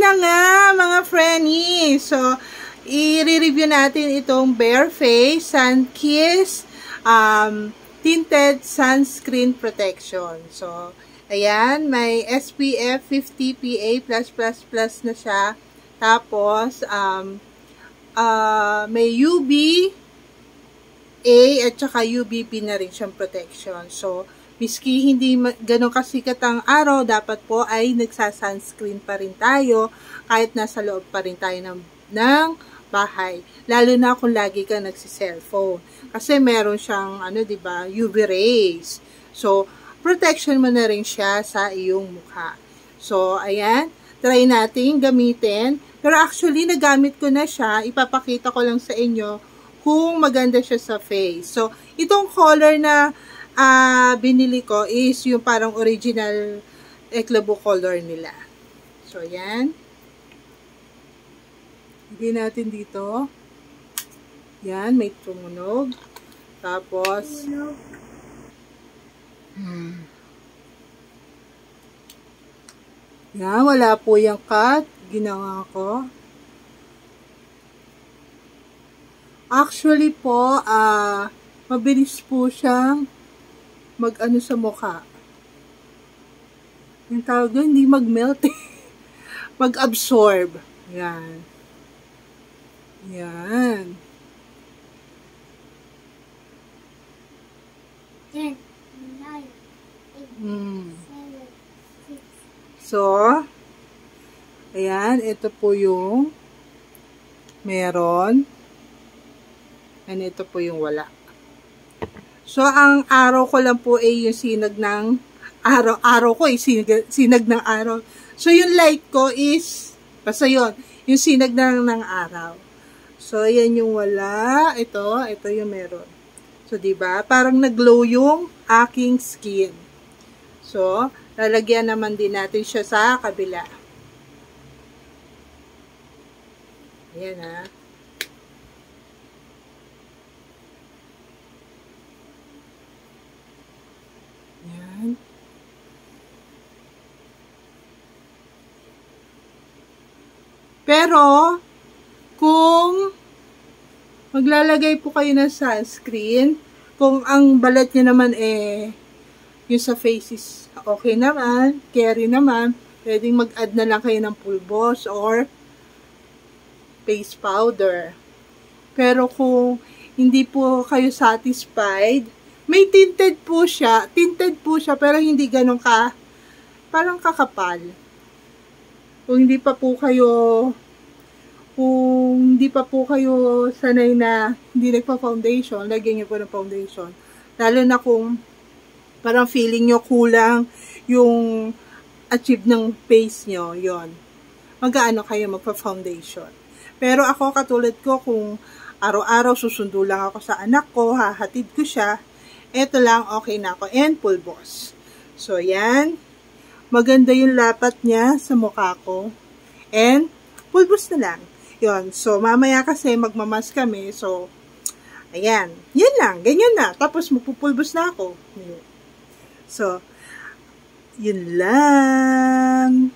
na nga mga friendly. So, i-review natin itong Bare Face Sunkiss Tinted Sunscreen Protection. So, ayan, may SPF 50 PA+++ na siya. Tapos, may UV A at saka UVB na rin siyang protection. So, miski hindi ganun kasikat ang araw, dapat po ay nagsasunscreen pa rin tayo kahit nasa loob pa rin tayo ng bahay. Lalo na kung lagi ka nagsi-cellphone. Kasi meron siyang, diba, UV rays. So, protection mo na rin siya sa iyong mukha. So, ayan, try natin gamitin. Pero actually, nagamit ko na siya. Ipapakita ko lang sa inyo kung maganda siya sa face. So, itong color na binili ko is yung parang original Eclabo color nila. So, ayan. Lagyan natin dito. Yan, may tumunog. Tapos, yan, wala po yung cut. Ginawa ko. Actually po, mabilis po siyang mag-ano sa mukha. Yung tawag doon, hindi mag-melt. Mag-absorb. Yan. Yan. 10, 9, 8, 7, 6. So, ayan, ito po yung meron. And ito po yung wala. So, ang araw ko lang po ay yung sinag ng araw ko ay sinag ng araw. So, yung light ko is, basta yun, yung sinag ng araw. So, ayan yung wala. Ito yung meron. So, diba? Parang nag-glow yung aking skin. So, lalagyan naman din natin siya sa kabila. Ayan ha. Ayan. Pero, kung maglalagay po kayo ng sunscreen, kung ang balat nyo naman yung sa face is okay naman, carry naman, pwedeng mag-add na lang kayo ng pulbos or face powder. Pero kung hindi po kayo satisfied, may tinted po siya pero hindi ganun parang kakapal. Kung hindi pa po kayo sanay na hindi nagpa-foundation, lagyan niyo po ng foundation. Lalo na kung parang feeling nyo kulang yung achieve ng face nyo, yon. Mag-aano kayo magpa-foundation. Pero ako, katulad ko, kung araw-araw susundo lang ako sa anak ko, hahatid ko siya, eto lang, okay na ako. And pulbos. So, yan. Maganda yung lapat niya sa mukha ko. And pulbos na lang. Yon. So, mamaya kasi magmamas kami. So, ayan. Yan lang. Ganyan na. Tapos, magpupulbos na ako. So, yun lang.